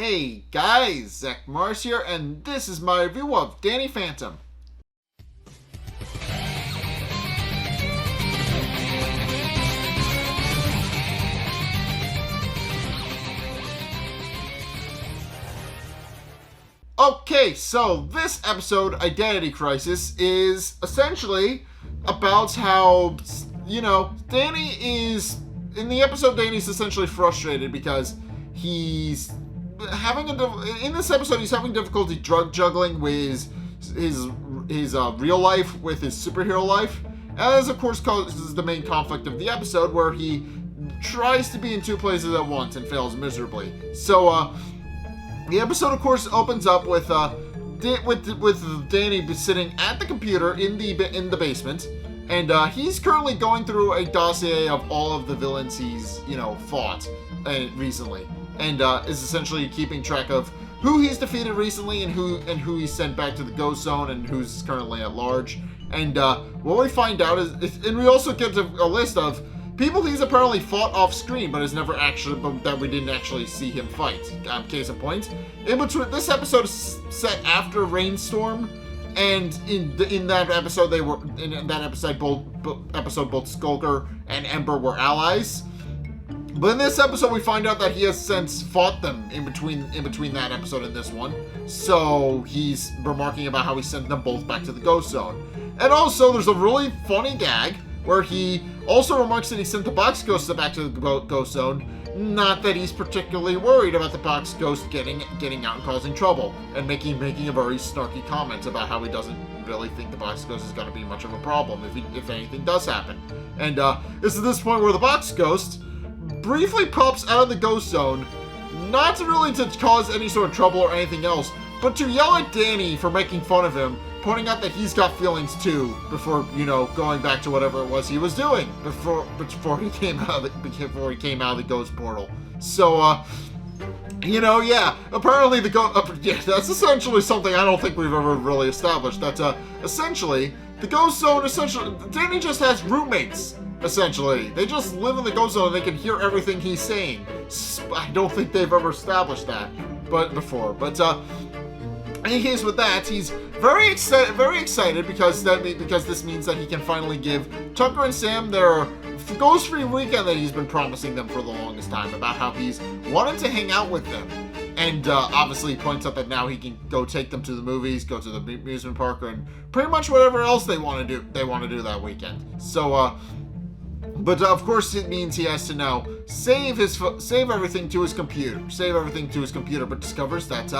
Hey guys, Zack here, and this is my review of Danny Phantom. Okay, so this episode, Identity Crisis, is essentially about how, Danny is... In the episode, Danny's essentially frustrated because he's in this episode, he's having difficulty drug juggling with his real life with his superhero life, as of course causes the main conflict of the episode, where he tries to be in two places at once and fails miserably. So, the episode, of course, opens up with Danny sitting at the computer in the basement, and he's currently going through a dossier of all of the villains he's fought recently, and is essentially keeping track of who he's defeated recently and who he's sent back to the Ghost Zone and who's currently at large. And what we find out is, and we also get a list of people he's apparently fought off screen, but that we didn't actually see him fight. Case in point, in between, this episode is set after Rainstorm, and in that episode both Skulker and Ember were allies. But in this episode, we find out that he has since fought them in between that episode and this one. So he's remarking about how he sent them both back to the Ghost Zone. And also, there's a really funny gag where he also remarks that he sent the Box Ghost back to the Ghost Zone. Not that he's particularly worried about the Box Ghost getting out and causing trouble, and making a very snarky comment about how he doesn't really think the Box Ghost is going to be much of a problem if anything does happen. And it's at this point where the Box Ghost briefly pops out of the Ghost Zone, not really to cause any sort of trouble or anything else, but to yell at Danny for making fun of him, pointing out that he's got feelings too, before going back to whatever it was he was doing before he came out of the Ghost portal. So apparently that's essentially something I don't think we've ever really established. That's essentially the Ghost Zone. Essentially, Danny just has roommates. Essentially, they just live in the Ghost Zone and they can hear everything he's saying. I don't think they've ever established that before. But in any case, with that, he's very excited because this means that he can finally give Tucker and Sam their ghost-free weekend that he's been promising them for the longest time, about how he's wanted to hang out with them. And obviously points out that now he can go take them to the movies, go to the amusement park, and pretty much whatever else they want to do that weekend. So, but of course it means he has to now save everything to his computer, but discovers that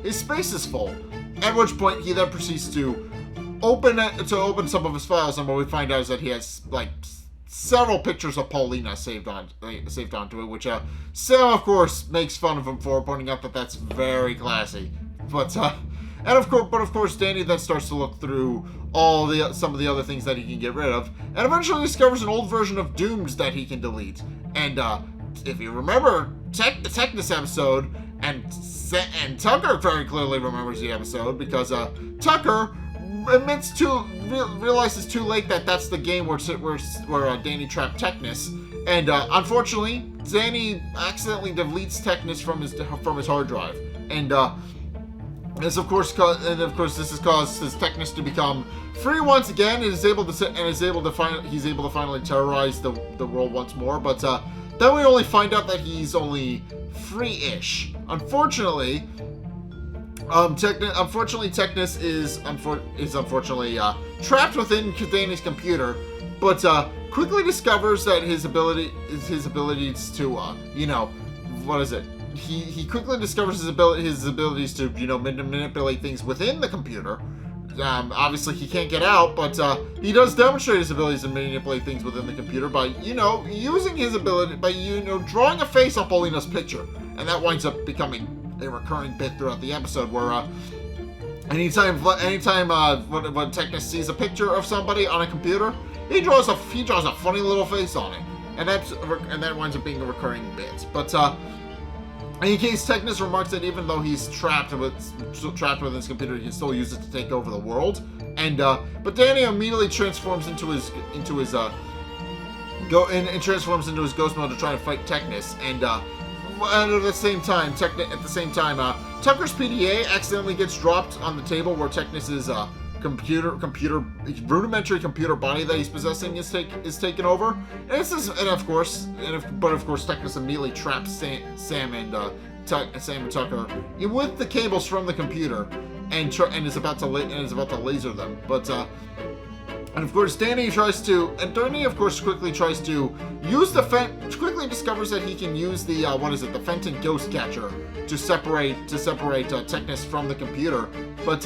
his space is full. At which point he then proceeds to open some of his files, and what we find out is that he has several pictures of Paulina saved onto it, which Sam of course makes fun of him for, pointing out that that's very classy. But of course, Danny then starts to look through some of the other things that he can get rid of, and eventually discovers an old version of Dooms that he can delete. And if you remember the Technus episode, and Tucker very clearly remembers the episode, because Tucker realizes too late that that's the game where Danny trapped Technus, and unfortunately, Danny accidentally deletes Technus from his hard drive, and this has caused his Technus to become free once again, and he's able to finally terrorize the world once more. But then we only find out that he's only free-ish. Unfortunately, Technus is trapped within Danny's computer, but quickly discovers that his abilities to He quickly discovers his abilities to manipulate things within the computer. Obviously he can't get out, but he does demonstrate his abilities to manipulate things within the computer by using his ability by drawing a face on Paulina's picture, and that winds up becoming a recurring bit throughout the episode, where anytime when Technus sees a picture of somebody on a computer, he draws a funny little face on it, and that winds up being a recurring bit. But in any case, Technus remarks that even though he's trapped within his computer, he can still use it to take over the world. And but Danny immediately transforms into his ghost mode to try and fight Technus, and at the same time, Tucker's PDA accidentally gets dropped on the table where Technus's rudimentary computer body that he's possessing is taken over, and of course Technus immediately traps Sam and Tucker with the cables from the computer, and is about to laser them, but. And of course, Danny of course quickly tries to use quickly discovers that he can use the the Fenton Ghost Catcher to separate Technus from the computer. But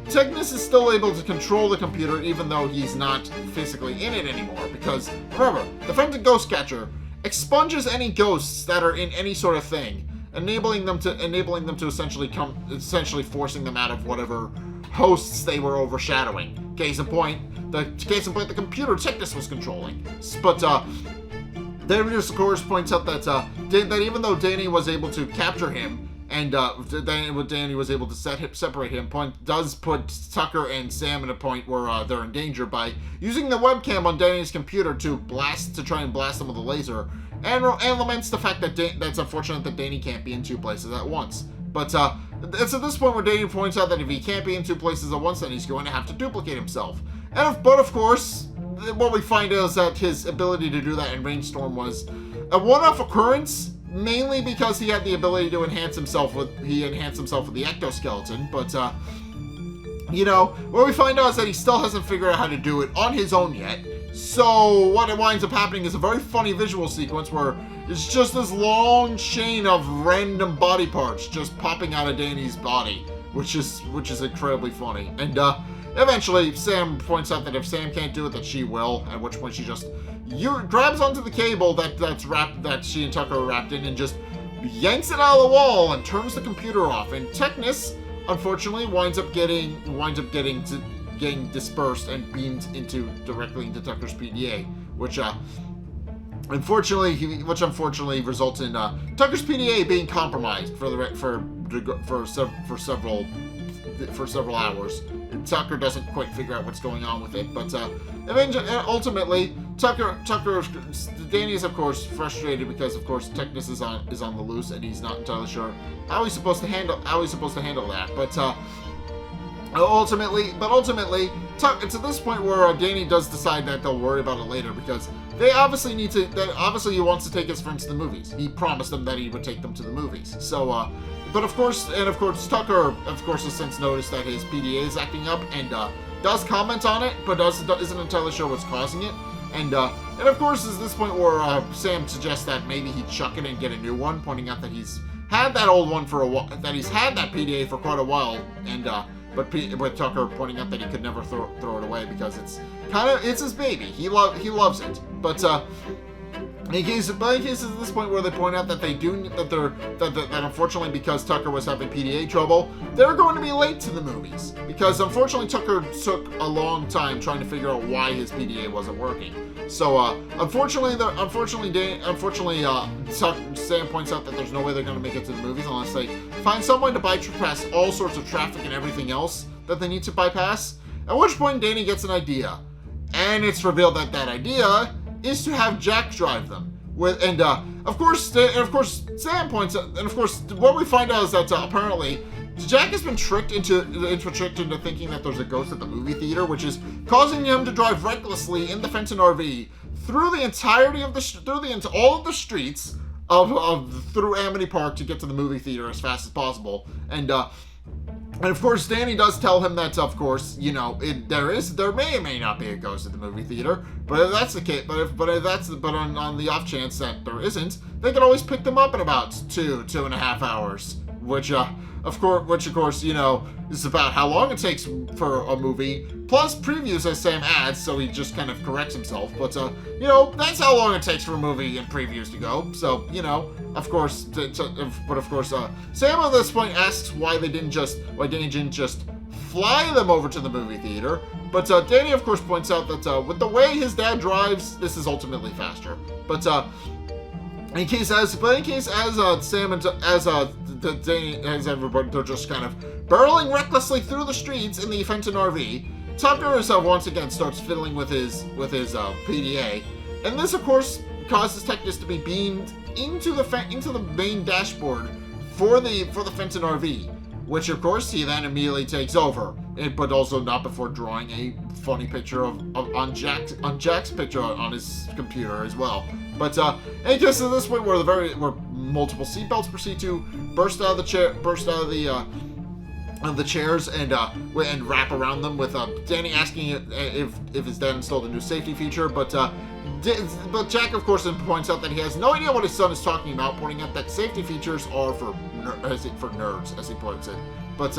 Technus is still able to control the computer even though he's not physically in it anymore. Because remember, the Fenton Ghost Catcher expunges any ghosts that are in any sort of thing, enabling them to essentially forcing them out of whatever hosts they were overshadowing. Case in point, the computer Technus was controlling. But David, of course, points out that even though Danny was able to capture him, and Danny was able to separate him, does put Tucker and Sam in a point where they're in danger by using the webcam on Danny's computer to try and blast them with a laser, and laments the fact that that's unfortunate that Danny can't be in two places at once. But it's at this point where Danny points out that if he can't be in two places at once, then he's going to have to duplicate himself. But of course, what we find out is that his ability to do that in Rainstorm was a one-off occurrence, mainly because he had the ability to enhance himself with the ectoskeleton. But what we find out is that he still hasn't figured out how to do it on his own yet. So what winds up happening is a very funny visual sequence where it's just this long chain of random body parts just popping out of Danny's body, which is incredibly funny. And eventually, Sam points out that if Sam can't do it, that she will. At which point, she just grabs onto the cable that she and Tucker are wrapped in, and just yanks it out of the wall and turns the computer off. And Technus, unfortunately, winds up getting dispersed and beamed directly into Tucker's PDA, which unfortunately results in Tucker's PDA being compromised for several hours. And Tucker doesn't quite figure out what's going on with it, but ultimately Danny is of course frustrated because of course Technus is on the loose and he's not entirely sure how he's supposed to handle that, but ultimately, it's at this point where Danny does decide that they'll worry about it later because obviously he wants to take his friends to the movies. He promised them that he would take them to the movies. So, but of course, Tucker, has since noticed that his PDA is acting up and does comment on it, but isn't entirely sure what's causing it. And of course, it's this point where Sam suggests that maybe he chuck it and get a new one, pointing out that he's had that old one for a while, that he's had that PDA for quite a while, and but Tucker pointing out that he could never throw it away because it's his baby. He loves it. But in cases at this point where they point out that that unfortunately because Tucker was having PDA trouble, they're going to be late to the movies because unfortunately Tucker took a long time trying to figure out why his PDA wasn't working. So unfortunately, Sam points out that there's no way they're going to make it to the movies unless they find someone to bypass all sorts of traffic and everything else that they need to bypass. At which point Danny gets an idea, and it's revealed that idea is to have Jack drive them. Of course Sam points out, and of course what we find out is that apparently Jack has been tricked into thinking that there's a ghost at the movie theater, which is causing him to drive recklessly in the Fenton RV through the entirety of all of the streets through Amity Park to get to the movie theater as fast as possible. And of course, Danny does tell him that, of course, there may or may not be a ghost at the movie theater. But if that's the case, on the off chance that there isn't, they could always pick them up in about 2.5 hours, which of course, is about how long it takes for a movie, plus previews as Sam adds, so he just kind of corrects himself. But, that's how long it takes for a movie and previews to go. So, of course, Sam at this point asks why Danny didn't just fly them over to the movie theater. But Danny, of course, points out that with the way his dad drives, this is ultimately faster. But Sam and Danny, as everybody, they're just kind of barreling recklessly through the streets in the Fenton RV. Tucker once again starts fiddling with his PDA, and this, of course, causes Technus to be beamed into the main dashboard for the Fenton RV, which of course he then immediately takes over, but also not before drawing a funny picture on Jack's picture on his computer as well. But it gets to this point where multiple seatbelts proceed to burst out of the chairs and wrap around them, with Danny asking if his dad installed a new safety feature, but Jack of course then points out that he has no idea what his son is talking about, pointing out that safety features are for nerds, as he puts it. But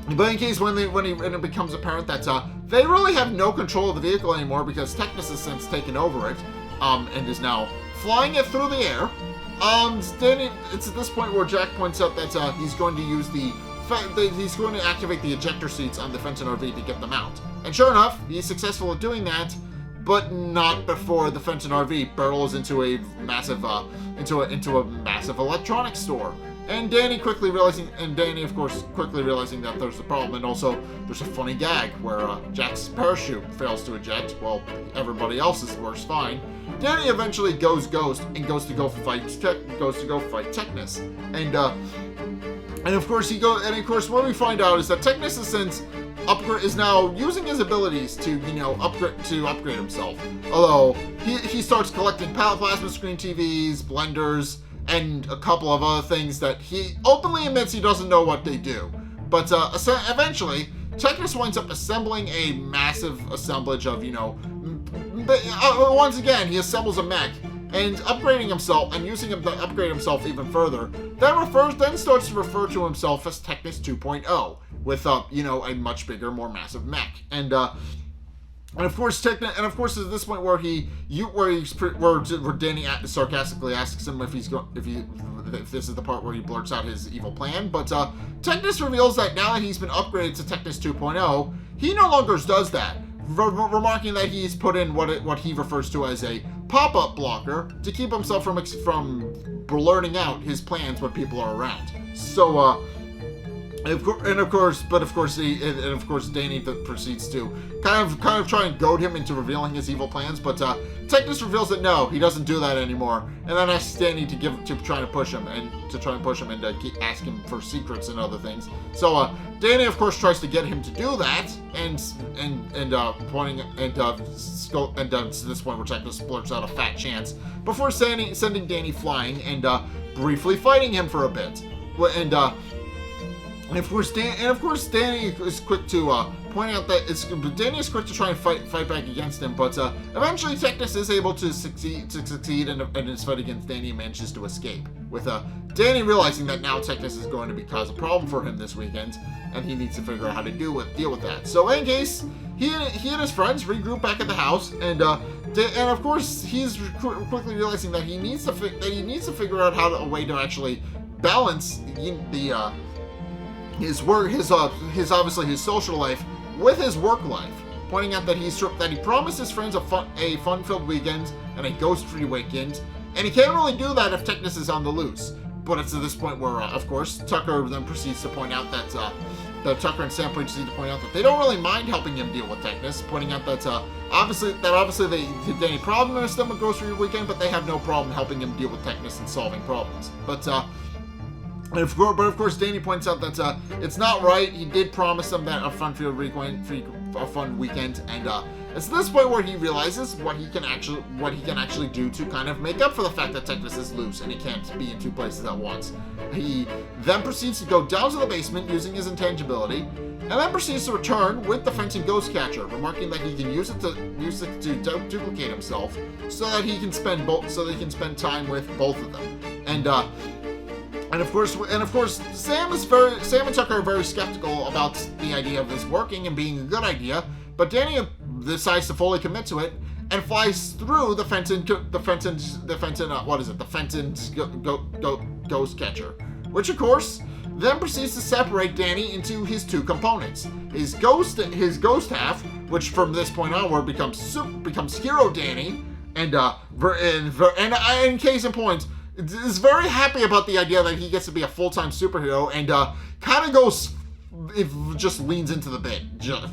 in case when it becomes apparent that they really have no control of the vehicle anymore, because Technus has since taken over it and is now flying it through the air. Danny, it's at this point where Jack points out that he's going to use he's going to activate the ejector seats on the Fenton RV to get them out. And sure enough, he's successful at doing that, but not before the Fenton RV barrels into a massive electronics store. And Danny of course quickly realizing that there's a problem, and also there's a funny gag where Jack's parachute fails to eject while everybody else's works fine. Danny eventually goes ghost and goes to go fight Technus, and of course what we find out is that Technus is now using his abilities to upgrade himself. Although he starts collecting plasma screen TVs, blenders, and a couple of other things that he openly admits he doesn't know what they do. But eventually, Technus winds up assembling a massive assemblage of, once again, he assembles a mech and upgrading himself and using him to upgrade himself even further. Then starts to refer to himself as Technus 2.0 with a much bigger, more massive mech. And of course, at this point where Danny sarcastically asks him if this is the part where he blurts out his evil plan, but Technus reveals that now that he's been upgraded to Technus 2.0, he no longer does that, remarking that he's put in what he refers to as a pop-up blocker to keep himself from blurting out his plans when people are around. So, of course, Danny proceeds to kind of try and goad him into revealing his evil plans, but Technus reveals that no, he doesn't do that anymore, and then asks Danny to try and push him and ask him for secrets and other things. So Danny, of course, tries to get him to do that, to this point where Technus blurts out a fat chance before sending Danny flying and briefly fighting him for a bit, And of course, Danny is quick to point out that Danny is quick to try and fight back against him, but eventually Technus is able to succeed in his fight against Danny and manages to escape, with Danny realizing that now Technus is going to cause a problem for him this weekend, and he needs to figure out how to deal with that. So in case, he and his friends regroup back at the house, and of course he's quickly realizing that he needs to figure out a way to actually balance his social life with his work life, pointing out that he promised his friends a fun-filled weekend and a ghost-free weekend, and he can't really do that if Technus is on the loose. But it's at this point where, of course, Tucker then proceeds to point out that Tucker and Sam proceed to point out that they don't really mind helping him deal with Technus, pointing out that obviously they Danny promised them a ghost-free weekend, but they have no problem helping him deal with Technus and solving problems. But of course, Danny points out that it's not right. He did promise them that a fun weekend, and it's this point where he realizes what he can actually do to kind of make up for the fact that Technus is loose and he can't be in two places at once. He then proceeds to go down to the basement using his intangibility, and then proceeds to return with the Fenton Ghost Catcher, remarking that he can use it to duplicate himself, so that he can spend time with both of them, And of course, Sam and Tucker are very skeptical about the idea of this working and being a good idea, but Danny decides to fully commit to it and flies through the Fenton Ghost Catcher, which of course then proceeds to separate Danny into his two components: his ghost half, which from this point onward becomes Hero Danny, and in case in point, is very happy about the idea that he gets to be a full-time superhero, and just leans into the bit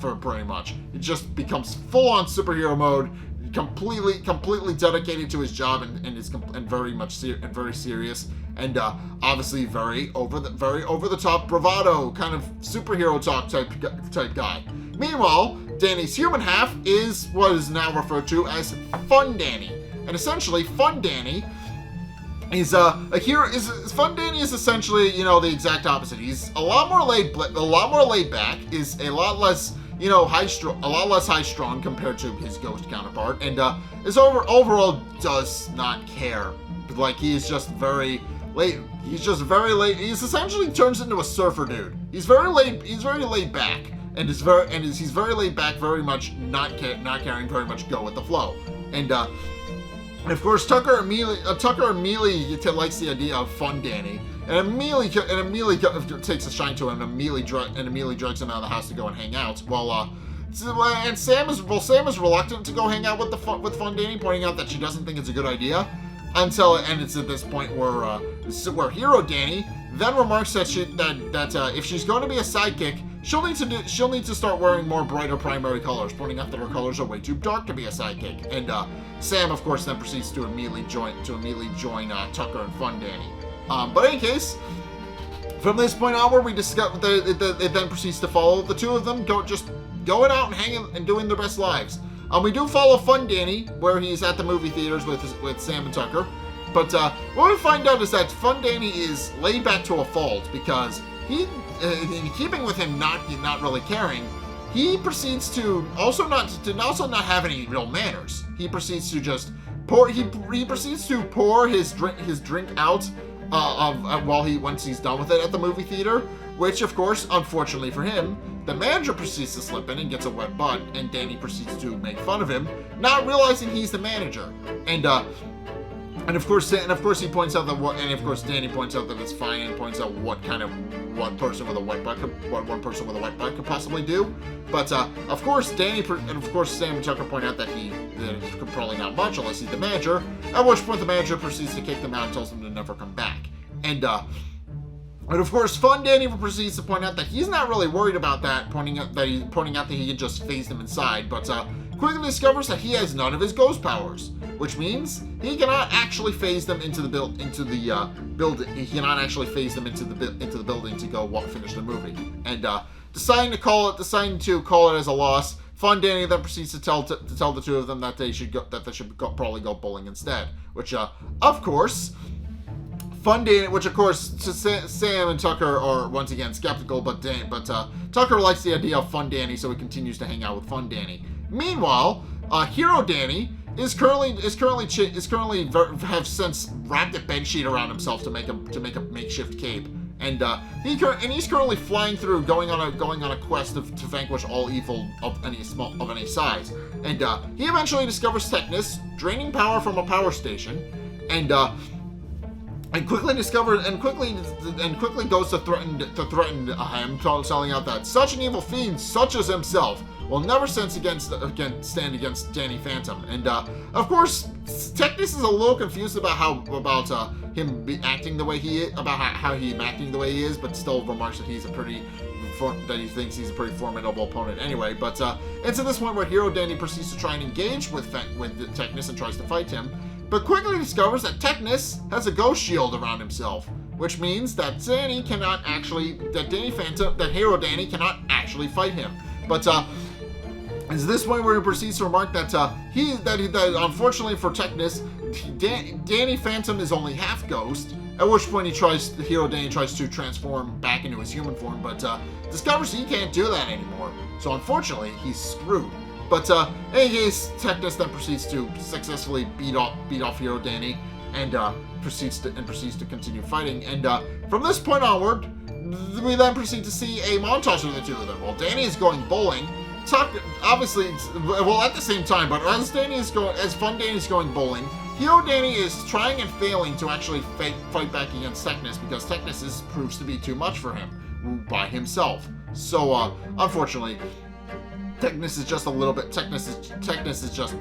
for pretty much. It just becomes full-on superhero mode, completely dedicated to his job and very serious, and obviously very over the top bravado kind of superhero talk type guy. Meanwhile, Danny's human half is what is now referred to as Fun Danny, and essentially Fun Danny is Fun Danny is essentially, the exact opposite. He's a lot more laid back, is a lot less high strung compared to his ghost counterpart, and overall does not care. Like, he's just very late. He's essentially turns into a surfer dude. He's very laid back, and he's very laid back, very much not caring, very much go with the flow, and of course Tucker immediately likes the idea of Fun Danny, and immediately takes a shine to him, and immediately drags him out of the house to go and hang out. Sam is reluctant to go hang out with Fun Danny, pointing out that she doesn't think it's a good idea. And it's at this point where Hero Danny then remarks that if she's going to be a sidekick, she'll need to start wearing more brighter primary colors, pointing out that her colors are way too dark to be a sidekick. And Sam, of course, then proceeds to immediately join Tucker and Fun Danny. But in any case, from this point onward, we discuss it then proceeds to follow the two of them going out and hanging and doing their best lives. We do follow Fun Danny, where he's at the movie theaters with Sam and Tucker. But what we find out is that Fun Danny is laid back to a fault, because he, in keeping with him not really caring, he proceeds to also not have any real manners. He proceeds to just pour his drink out once he's done with it at the movie theater, which, of course, unfortunately for him, the manager proceeds to slip in and gets a wet butt, and Danny proceeds to make fun of him, not realizing he's the manager. And of course Danny points out that it's fine, and points out what one person with a wet butt could possibly do. But of course Sam and Tucker point out that it could probably not much unless he's the manager. At which point the manager proceeds to kick them out and tells them to never come back. And of course, Fun Danny proceeds to point out that he's not really worried about that, pointing out that he can just phase them inside, but quickly discovers that he has none of his ghost powers, which means he cannot actually phase them into the building. He cannot actually phase them into the building to go finish the movie. And deciding to call it as a loss, Fun Danny then proceeds to tell the two of them that they should probably go bowling instead, which of course Sam and Tucker are once again skeptical, but Tucker likes the idea of Fun Danny, so he continues to hang out with Fun Danny. Meanwhile, Hero Danny has since wrapped a bedsheet around himself to make a makeshift cape, and he's currently flying through, going on a quest to vanquish all evil of any size. And he eventually discovers Technus, draining power from a power station, and quickly goes to threaten him, telling out that such an evil fiend such as himself will never stand against Danny Phantom. And of course, Technus is a little confused about him acting the way he is, but still remarks that he thinks he's a pretty formidable opponent anyway. But it's at this point where Hero Danny proceeds to try and engage with Technus and tries to fight him, but quickly discovers that Technus has a ghost shield around himself, which means that Hero Danny cannot actually fight him. But it's this point where he proceeds to remark that unfortunately for Technus, Danny Phantom is only half ghost. At which point Hero Danny tries to transform back into his human form, but discovers he can't do that anymore. So unfortunately, he's screwed. But in any case, Technus then proceeds to successfully beat off Hero Danny, and proceeds to continue fighting. And from this point onward, we then proceed to see a montage of the two of them. While Danny is going bowling, Tucker at the same time, but as Fun Danny is going bowling, Hero Danny is trying and failing to actually fight back against Technus, because Technus proves to be too much for him by himself. So unfortunately, Technus is just a little bit. Technus is just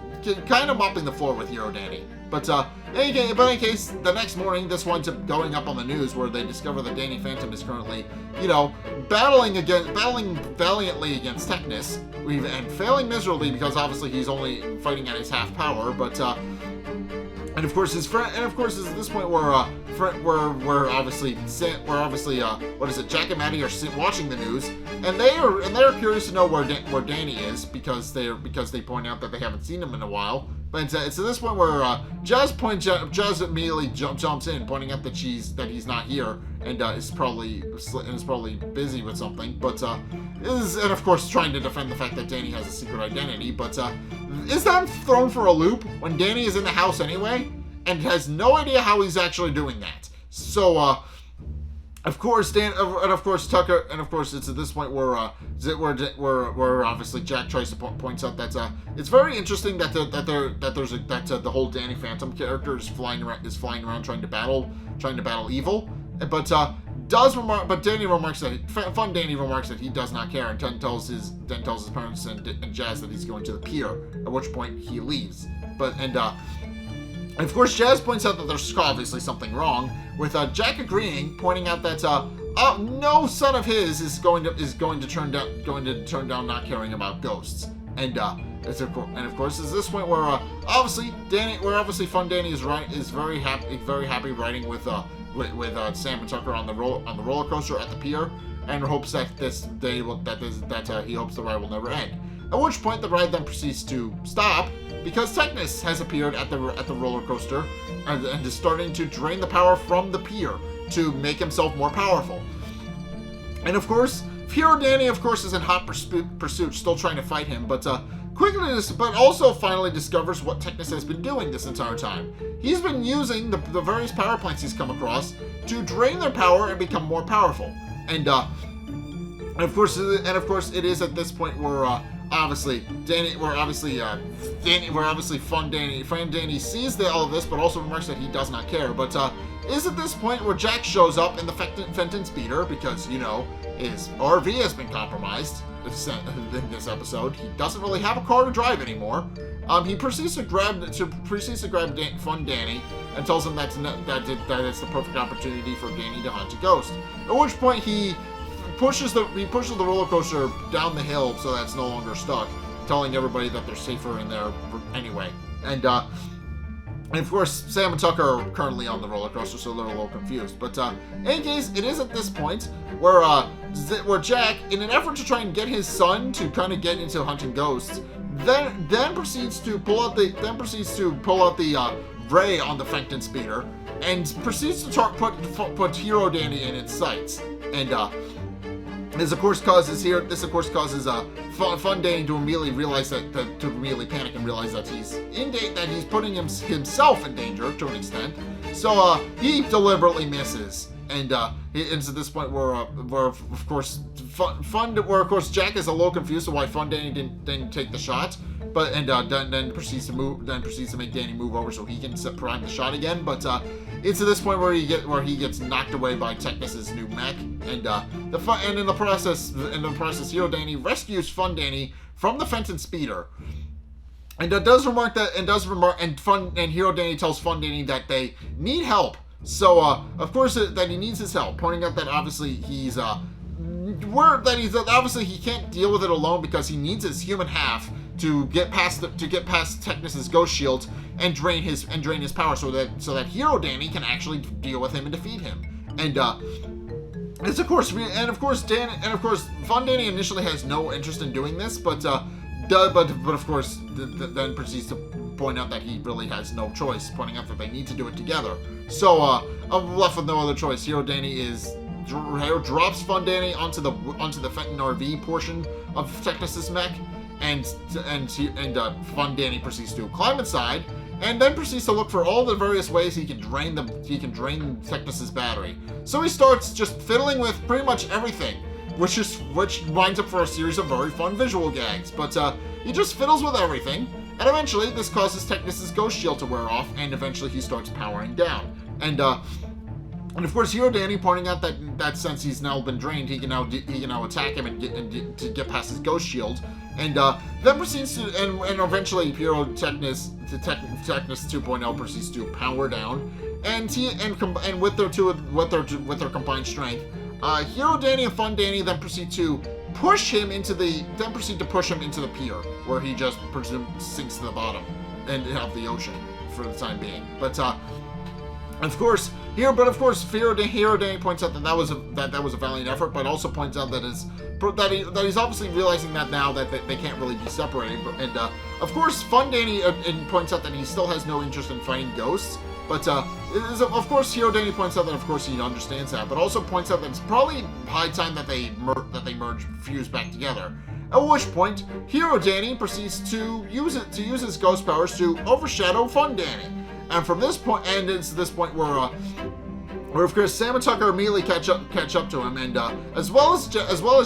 kind of mopping the floor with Hero Danny. But in any case, the next morning, this winds up going up on the news where they discover that Danny Phantom is currently, battling valiantly against Technus, and failing miserably because obviously he's only fighting at his half power. But and of course his friend, and of course it's at this point where obviously Jack and Maddie are watching the news, and they're curious to know where Danny is because they point out that they haven't seen him in a while. But it's at this point where Jazz immediately jumps in, pointing out that he's not here and is probably busy with something. But and of course trying to defend the fact that Danny has a secret identity. But is that thrown for a loop when Danny is in the house anyway and has no idea how he's actually doing that? So of course Tucker, and of course it's at this point where obviously Jack tries to points out that it's very interesting that the whole Danny Phantom character is flying around trying to battle evil, but Danny remarks that he does not care, and then tells his parents and Jazz that he's going to the pier, at which point he leaves. And of course, Jazz points out that there's obviously something wrong, with Jack agreeing, pointing out that no son of his is going to turn down not caring about ghosts. And of course, is this point where obviously Fun Danny is very happy riding with Sam and Tucker on the roller coaster at the pier, and hopes that he hopes the ride will never end. At which point the ride then proceeds to stop because Technus has appeared at the roller coaster and is starting to drain the power from the pier to make himself more powerful. And of course, Hero Danny is in hot pursuit, still trying to fight him, but also finally discovers what Technus has been doing this entire time. He's been using the various power plants he's come across to drain their power and become more powerful. And of course, it is at this point where Fun Danny sees all of this, but also remarks that he does not care. But is at this point where Jack shows up in the Fenton speeder because his RV has been compromised in this episode. He doesn't really have a car to drive anymore. He proceeds to grab Fun Danny and tells him that it's the perfect opportunity for Danny to hunt a ghost. At which point he pushes the roller coaster down the hill so that it's no longer stuck, telling everybody that they're safer in there anyway. And of course, Sam and Tucker are currently on the roller coaster, so they're a little confused. But in any case, it is at this point where Jack, in an effort to try and get his son to kind of get into hunting ghosts, then proceeds to pull out the ray on the Fenton speeder and proceeds to put Hero Danny in its sights. And this of course causes Fun Danny to immediately panic and realize that he's putting himself in danger to an extent. So he deliberately misses, and it's at this point where of course Jack is a little confused as why Fun Danny didn't take the shot, but then proceeds to make Danny move over so he can prime the shot again. But it's at this point where he gets knocked away by Technus's new mech, and in the process, Hero Danny rescues Fun Danny from the Fenton speeder, and Hero Danny tells Fun Danny that they need help. So of course that he needs his help, pointing out that obviously he can't deal with it alone because he needs his human half to get past Technus's ghost shield and drain his power so that Hero Danny can actually deal with him and defeat him. And of course Fun Danny initially has no interest in doing this, but of course then proceeds to point out that he really has no choice, pointing out that they need to do it together. So I'm left with no other choice. Hero Danny drops Fun Danny onto the Fenton RV portion of Technus's mech, and Fun Danny proceeds to climb inside, and then proceeds to look for all the various ways he can drain Technus's battery. So he starts just fiddling with pretty much everything, which winds up for a series of very fun visual gags. But he just fiddles with everything, and eventually this causes Technus's ghost shield to wear off, and eventually he starts powering down. And of course, Hero Danny pointing out that since he's now been drained, he can now attack him and get past his ghost shield. and then proceeds to, and eventually Technus 2.0 proceeds to power down, and with their combined strength, Hero Danny and Fun Danny then proceed to push him into the pier, where he just sinks to the bottom of the ocean for the time being. But of course, Hero Danny points out that was a valiant effort, but also points out that he's obviously realizing that now that they can't really be separated. And of course, Fun Danny points out that he still has no interest in fighting ghosts. But of course, Hero Danny points out that of course he understands that, but also points out that it's probably high time that they fuse back together. At which point, Hero Danny proceeds to use his ghost powers to overshadow Fun Danny. And from this point, and it's this point where of course Sam and Tucker immediately catch up to him, and as well as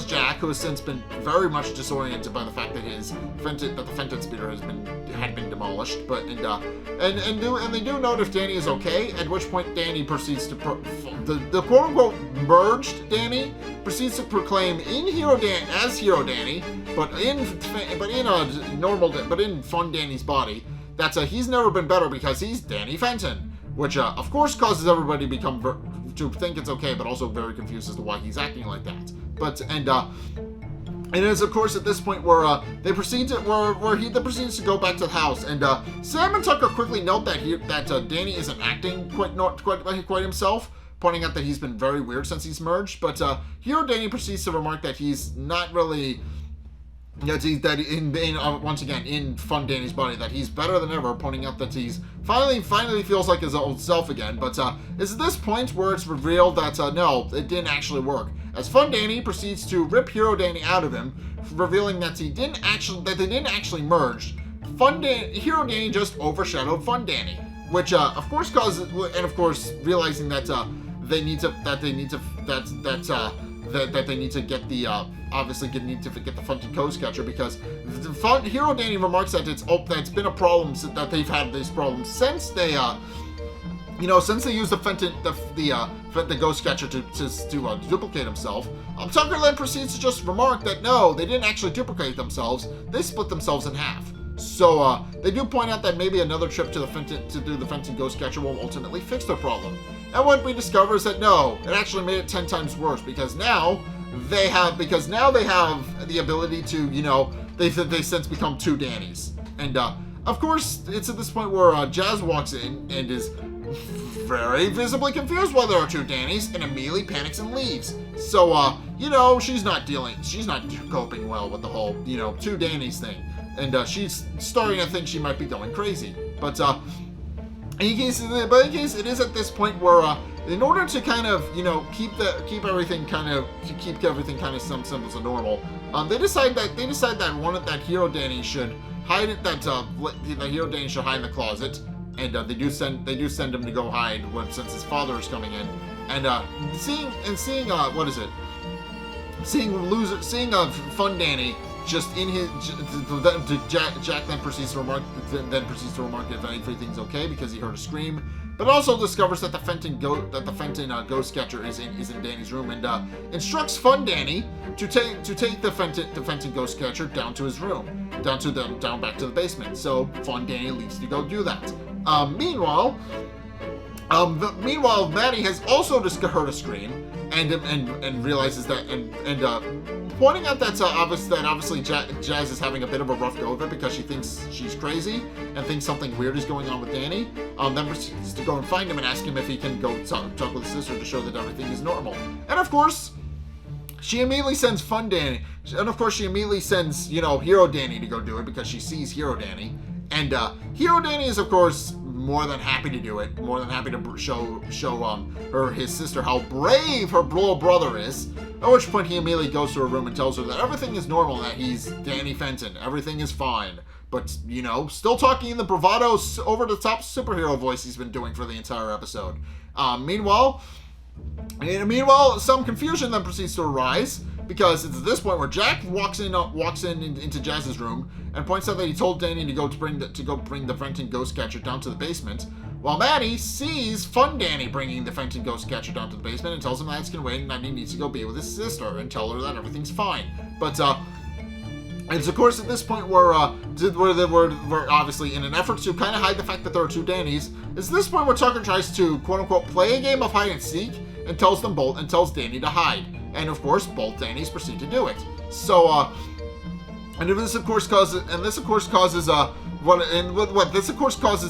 Jack, who has since been very much disoriented by the fact that the Fenton speeder had been demolished. But and they do note if Danny is okay. At which point Danny proceeds to the quote unquote merged Danny proceeds to proclaim in Hero Danny, but in Fun Danny's body, that he's never been better because he's Danny Fenton, which of course causes everybody to think it's okay, but also very confused as to why he's acting like that. But and it's of course at this point where they proceeds to go back to the house, and Sam and Tucker quickly note that Danny isn't acting quite himself, pointing out that he's been very weird since he's merged. But Hero Danny proceeds to remark that he's not really. Once again in Fun Danny's body, that he's better than ever, pointing out that he's finally feels like his old self again. But it's at this point where it's revealed that no, it didn't actually work, as Fun Danny proceeds to rip Hero Danny out of him, revealing that they didn't actually merge. Hero Danny just overshadowed Fun Danny, which of course causes, and of course realizing that they need to get the the Fenton Ghost Catcher, because Hero Danny remarks that it's been a problem, that they've had this problem since they used the Ghost Catcher to duplicate himself. Tucker then proceeds to just remark that no, they didn't actually duplicate themselves, they split themselves in half. So they do point out that maybe another trip to do the Fenton Ghost Catcher will ultimately fix their problem. And what we discover is that no, it actually made it 10 times worse, because now they have the ability to, they've since become two Dannys. And of course, it's at this point where Jazz walks in and is very visibly confused why there are two Dannys, and immediately panics and leaves. So she's not coping well with the whole two Dannys thing, and she's starting to think she might be going crazy. But in case it is at this point where in order to kind of keep everything kind of some semblance of normal, they decide that Hero Danny should hide it, that Hero Danny should hide in the closet, and they do send him to go hide since his father is coming in, and seeing Fun Danny just in his, Jack then proceeds to remark if everything's okay, because he heard a scream, but also discovers that the Fenton Ghost Catcher is in Danny's room, and instructs Fun Danny to take the Fenton Ghost Catcher down to his room, down back to the basement. So Fun Danny leaves to go do that. Meanwhile, Maddie has also just heard a scream, and realizes that, and pointing out that obviously Jazz is having a bit of a rough go of it, because she thinks she's crazy and thinks something weird is going on with Danny. Then proceeds to go and find him and ask him if he can go talk with his sister to show that everything is normal. And of course, she immediately sends Fun Danny, and of course she immediately sends Hero Danny to go do it, because she sees Hero Danny. And Hero Danny is of course more than happy to do it, more than happy to show his sister how brave her little brother is. At which point he immediately goes to her room and tells her that everything is normal, that he's Danny Fenton, everything is fine. But still talking in the bravado, over-the-top superhero voice he's been doing for the entire episode. Meanwhile, some confusion then proceeds to arise, because it's at this point where Jack walks in into Jazz's room and points out that he told Danny to go bring the Fenton Ghost Catcher down to the basement, while Maddie sees Fun Danny bringing the Fenton Ghost Catcher down to the basement and tells him that it's can wait and that he needs to go be with his sister and tell her that everything's fine. But And it's of course at this point where we're obviously in an effort to kind of hide the fact that there are two Dannys. It's this point where Tucker tries to quote unquote play a game of hide and seek and tells Danny to hide. And of course both Dannys proceed to do it. So this of course causes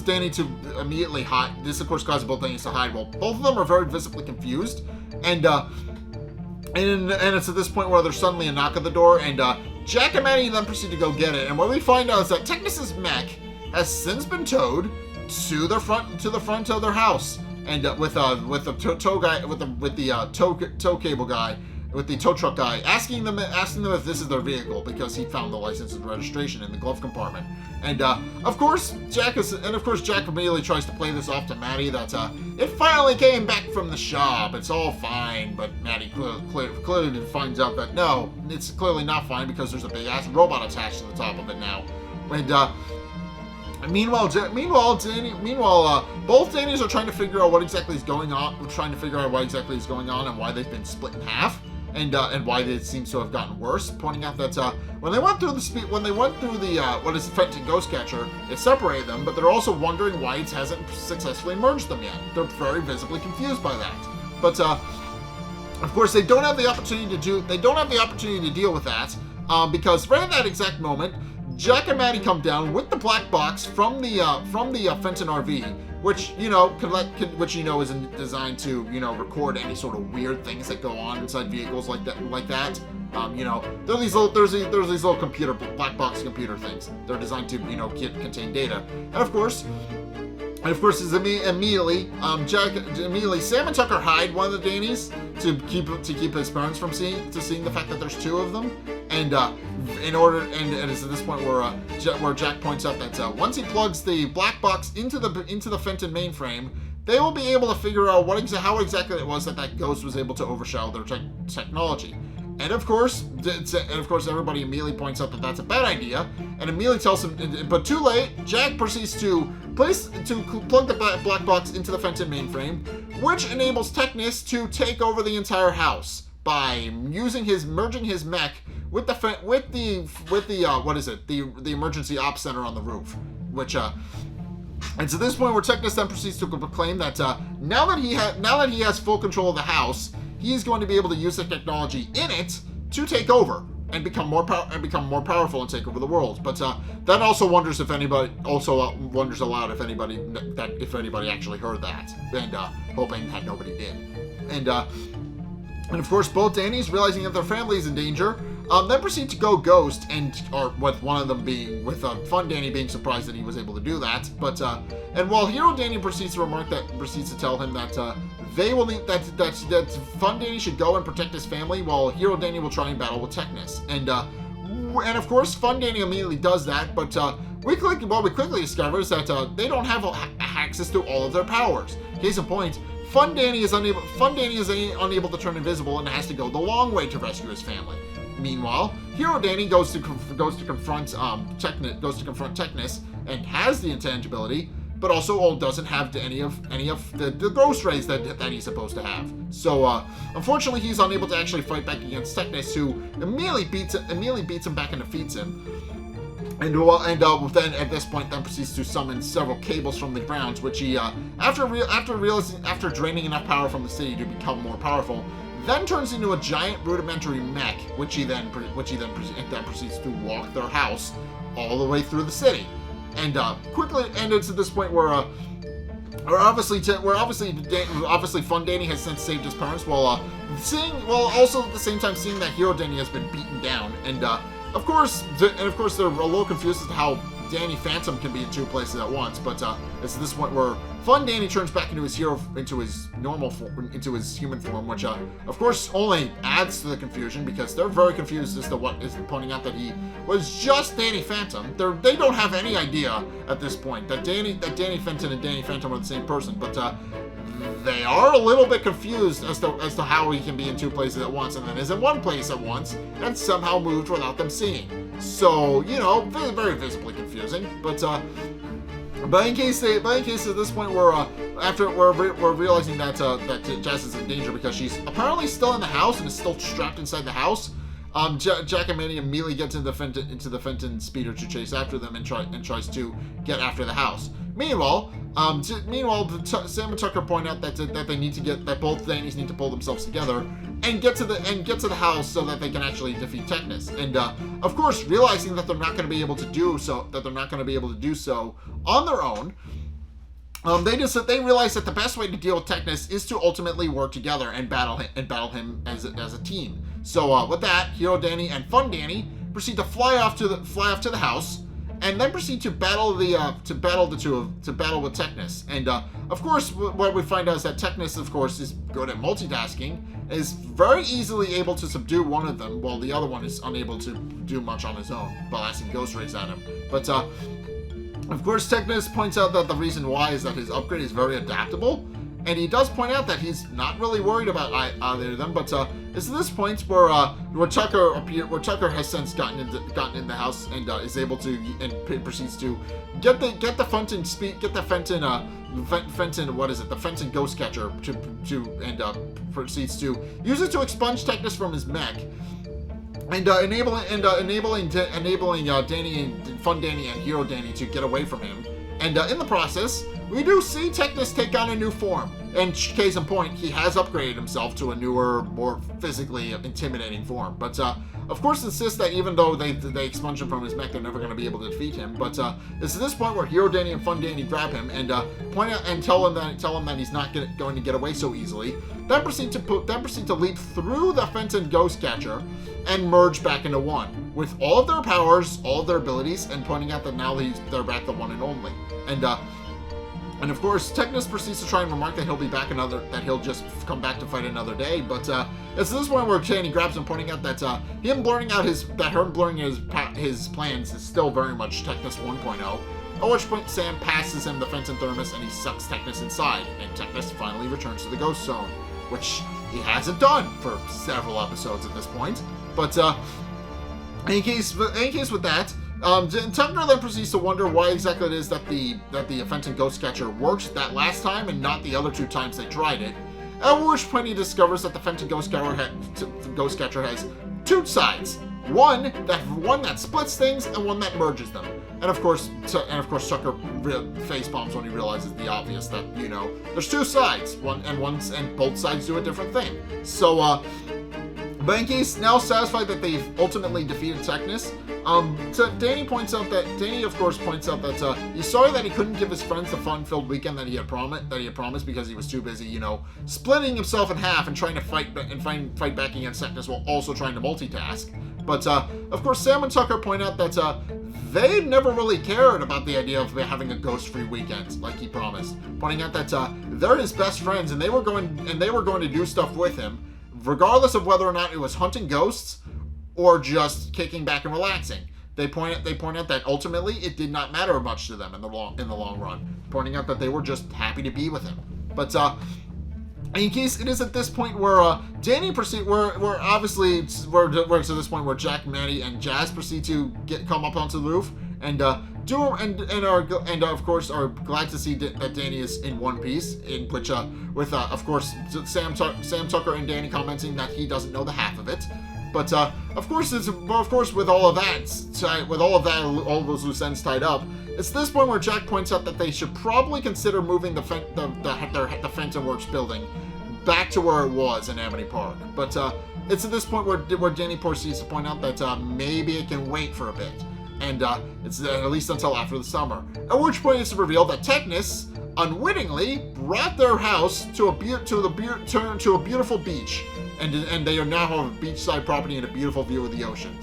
Danny to immediately hide. This of course causes both Dannys to hide. Well, both of them are very visibly confused, and it's at this point where there's suddenly a knock at the door, and Jack and Maddie then proceed to go get it. And what we find out is that Technus's mech has since been towed to the front of their house, and with the tow cable guy, with the tow truck guy, asking them if this is their vehicle because he found the license and registration in the glove compartment. And of course Jack immediately tries to play this off to Maddie that it finally came back from the shop, it's all fine. But Maddie clearly finds out that no, it's clearly not fine because there's a big ass robot attached to the top of it now. And meanwhile, both Dannys are trying to figure out what exactly is going on, and why they've been split in half, and why it seems to have gotten worse. Pointing out that when they went through the Fenton Ghost Catcher, it separated them, but they're also wondering why it hasn't successfully merged them yet. They're very visibly confused by that. But of course, they don't have the opportunity to deal with that because right at that exact moment, Jack and Maddie come down with the black box from the Fenton RV, which is designed to record any sort of weird things that go on inside vehicles like that. There's these little computer black box computer things. They're designed to contain data, and of course, is immediately Sam and Tucker hide one of the Dannys to keep his parents from seeing the fact that there's two of them, and it's at this point where Jack points out that once he plugs the black box into the Fenton mainframe, they will be able to figure out how exactly it was that ghost was able to overshadow their technology. And of course, everybody immediately points out that that's a bad idea, and immediately tells him. But too late, Jack proceeds to plug the black box into the Fenton mainframe, which enables Technus to take over the entire house by merging his mech with the emergency ops center on the roof, which and so this point where Technus then proceeds to proclaim that now that he has full control of the house, he's going to be able to use the technology in it to take over and become more powerful and take over the world. But that also wonders aloud if anybody actually heard that, and hoping that nobody did. And of course, both Dannys, realizing that their family is in danger, then proceed to go ghost, with one of them being Fun Danny being surprised that he was able to do that. But and while Hero Danny proceeds to tell him that they will need that Fun Danny should go and protect his family, while Hero Danny will try and battle with Technus. And of course, Fun Danny immediately does that. But we quickly discover is that they don't have access to all of their powers. Case in point, Fun Danny is unable to turn invisible and has to go the long way to rescue his family. Meanwhile, Hero Danny goes to confront Technus and has the intangibility, but also doesn't have any of the ghost rays that he's supposed to have. So unfortunately, he's unable to actually fight back against Technus, who immediately beats him back and defeats him. And then at this point, then proceeds to summon several cables from the ground, which he after draining enough power from the city to become more powerful, then turns into a giant rudimentary mech, which he then proceeds to walk their house all the way through the city. And quickly, and it's at this point where obviously Fun Danny has since saved his parents, while also at the same time seeing that Hero Danny has been beaten down, and of course they're a little confused as to how Danny Phantom can be in two places at once. But it's this point where Fun Danny turns back into his normal form, into his human form, which of course only adds to the confusion because they're very confused as to what is pointing out that he was just Danny Phantom. They don't have any idea at this point that Danny Fenton and Danny Phantom are the same person, but they are a little bit confused as to how he can be in two places at once and then is in one place at once and somehow moved without them seeing. So very, very visibly confusing. But in case at this point we're realizing that Jess is in danger because she's apparently still in the house and is still trapped inside the house. Jack and Manny immediately gets into the Fenton speeder to chase after them and tries to get after the house. Meanwhile, Sam and Tucker point out that they need to that both Dannys need to pull themselves together and get to the house so that they can actually defeat Technus. And of course, realizing that they're not going to be able to do so on their own. They realize that the best way to deal with Technus is to ultimately work together and battle him as a team. So with that, Hero Danny and Fun Danny proceed to fly off to the house, and then proceed to battle with Technus. And of course, what we find out is that Technus, of course, is good at multitasking, is very easily able to subdue one of them, while the other one is unable to do much on his own, blasting ghost rays at him. But of course, Technus points out that the reason why is that his upgrade is very adaptable, and he does point out that he's not really worried about either of them. But it's at this point where Tucker has since gotten in the house and is able to and proceeds to get the Fenton the Fenton Ghost Catcher and proceeds to use it to expunge Technus from his mech. And enabling Danny and Fun Danny and Hero Danny to get away from him. And in the process, we do see Technus take on a new form. And case in point, he has upgraded himself to a newer, more physically intimidating form. But of course, insists that even though they expunge him from his mech, they're never going to be able to defeat him. But it's at this point where Hero Danny and Fun Danny grab him and point out and tell him that he's not going to get away so easily. Then proceed to leap through the Fenton Ghost Catcher and merge back into one with all of their powers, all of their abilities, and pointing out that now they're back the one and only. And of course, Technus proceeds to try and remark that he'll just come back to fight another day. But it's this point where Danny grabs him, pointing out that him blurring his plans is still very much Technus 1.0. At which point, Sam passes him the Fenton Thermos and he sucks Technus inside, and Technus finally returns to the Ghost Zone, which he hasn't done for several episodes at this point. But in case with that, Tucker then proceeds to wonder why exactly it is that the Fenton Ghost Catcher worked that last time and not the other two times they tried it. At which point he discovers that the Fenton Ghost Catcher has two sides. One that splits things and one that merges them. And of course Tucker face palms when he realizes the obvious that, there's two sides. And both sides do a different thing. So Banky's now satisfied that they've ultimately defeated Technus. So Danny points out that he's sorry that he couldn't give his friends the fun-filled weekend that he had promised because he was too busy, splitting himself in half and trying to fight back against Technus while also trying to multitask. But of course, Sam and Tucker point out that they never really cared about the idea of having a ghost-free weekend like he promised, pointing out that they're his best friends and they were going to do stuff with him, regardless of whether or not it was hunting ghosts or just kicking back and relaxing. They point out that ultimately it did not matter much to them in the long run, pointing out that they were just happy to be with him. But in case it is at this point where Danny proceed, we're to this point where Jack, Maddie, and Jazz proceed to come up onto the roof and of course are glad to see that Danny is in one piece, in which with of course Sam Tucker and Danny commenting that he doesn't know the half of it. But of course with all of those loose ends tied up, it's this point where Jack points out that they should probably consider moving the Fenton Works building back to where it was in Amity Park. But it's at this point where Danny proceeds to point out that maybe it can wait for a bit, and it's at least until after the summer. At which point it's revealed that Technus unwittingly brought their house to a beautiful beach, and they now have a beachside property and a beautiful view of the ocean.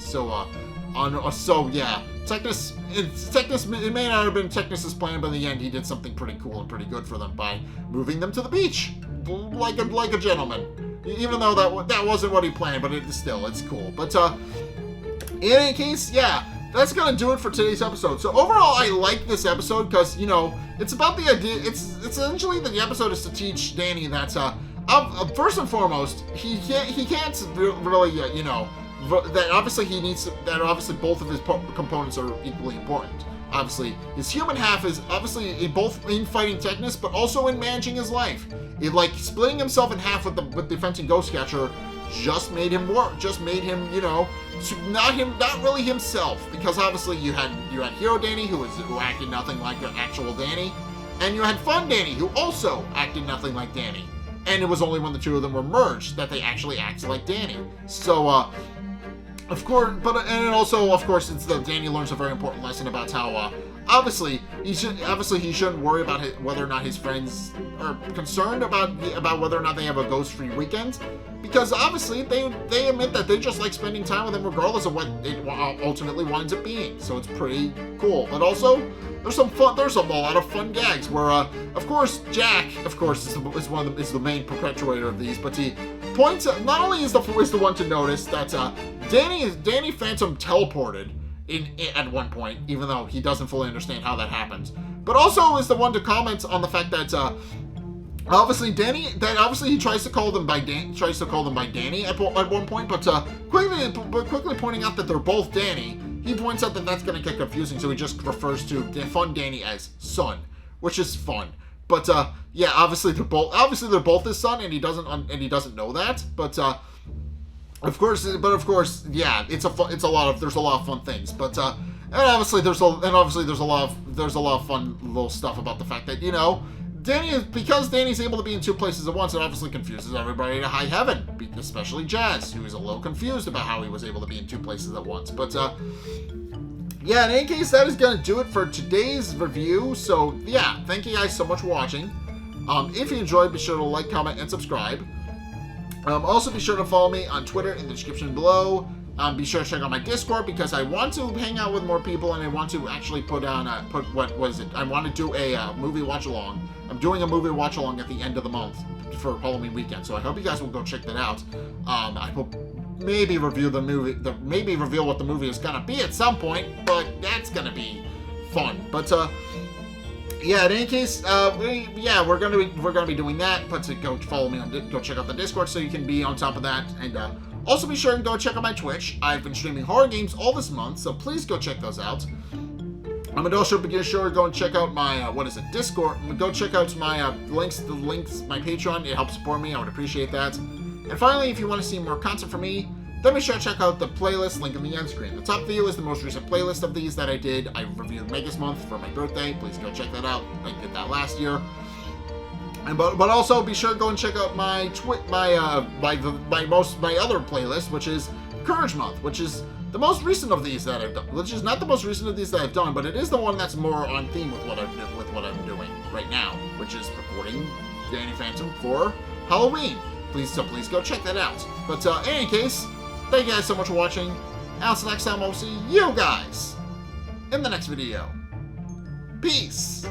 Technus, it may not have been Technus' plan, but in the end he did something pretty cool and pretty good for them by moving them to the beach like a gentleman. Even though that wasn't what he planned, but it's cool. But in any case, that's gonna do it for today's episode. So overall, I like this episode because it's about the idea. It's essentially that the episode is to teach Danny that first and foremost he can't really that obviously both of his components are equally important. Obviously, his human half is obviously both in fighting Technus, but also in managing his life. Splitting himself in half with the Fenton Ghost Catcher just made him work, just made him, you know, not really himself, because obviously you had Hero Danny who acted nothing like the actual Danny, and you had Fun Danny who also acted nothing like Danny, and it was only when the two of them were merged that they actually acted like Danny. So of course, and also of course it's the Danny learns a very important lesson about how obviously he shouldn't worry about whether or not his friends are concerned about whether or not they have a ghost-free weekend, because obviously they admit that they just like spending time with him regardless of what it ultimately winds up being. So it's pretty cool. But also there's a lot of fun gags where of course Jack, of course, is the main perpetuator of these, but he points out, not only is the one to notice that Danny Phantom teleported at one point, even though he doesn't fully understand how that happens, but also is the one to comment on the fact that obviously he tries to call them by Danny at one point, but quickly pointing out that they're both Danny, he points out that that's going to get confusing, so he just refers to Fun Danny as son, which is fun. But yeah, obviously they're both his son, and he doesn't know that, but of course, yeah, there's a lot of fun things, but and obviously there's a lot of fun little stuff about the fact that, you know, because Danny's able to be in two places at once, it obviously confuses everybody to high heaven, especially Jazz, who is a little confused about how he was able to be in two places at once. But yeah, in any case, that is gonna do it for today's review. So yeah, thank you guys so much for watching. If you enjoyed, be sure to like, comment, and subscribe. Also, be sure to follow me on Twitter in the description below. Be sure to check out my Discord, because I want to hang out with more people, and I want to actually I want to do a movie watch-along. I'm doing a movie watch-along at the end of the month for Halloween weekend, so I hope you guys will go check that out. I will maybe review the movie, maybe reveal what the movie is gonna be at some point, but that's gonna be fun. But yeah, in any case, we're gonna be doing that. But to go follow me go check out the Discord so you can be on top of that, and also be sure to go check out my Twitch. I've been streaming horror games all this month, so please go check those out. And also be sure to go and check out my Discord. Go check out my links, my Patreon. It helps support me. I would appreciate that. And finally, if you want to see more content from me, then be sure to check out the playlist link in the end screen. The top view is the most recent playlist of these that I did. I reviewed Megas Month for my birthday. Please go check that out. I did that last year. But also be sure to go and check out my other playlist, which is Courage Month, which is the most recent of these that I've done. Which is not the most recent of these that I've done, but it is the one that's more on theme with what I'm doing right now, which is recording Danny Phantom for Halloween. Please go check that out. But in any case, thank you guys so much for watching. Until next time, I'll see you guys in the next video. Peace.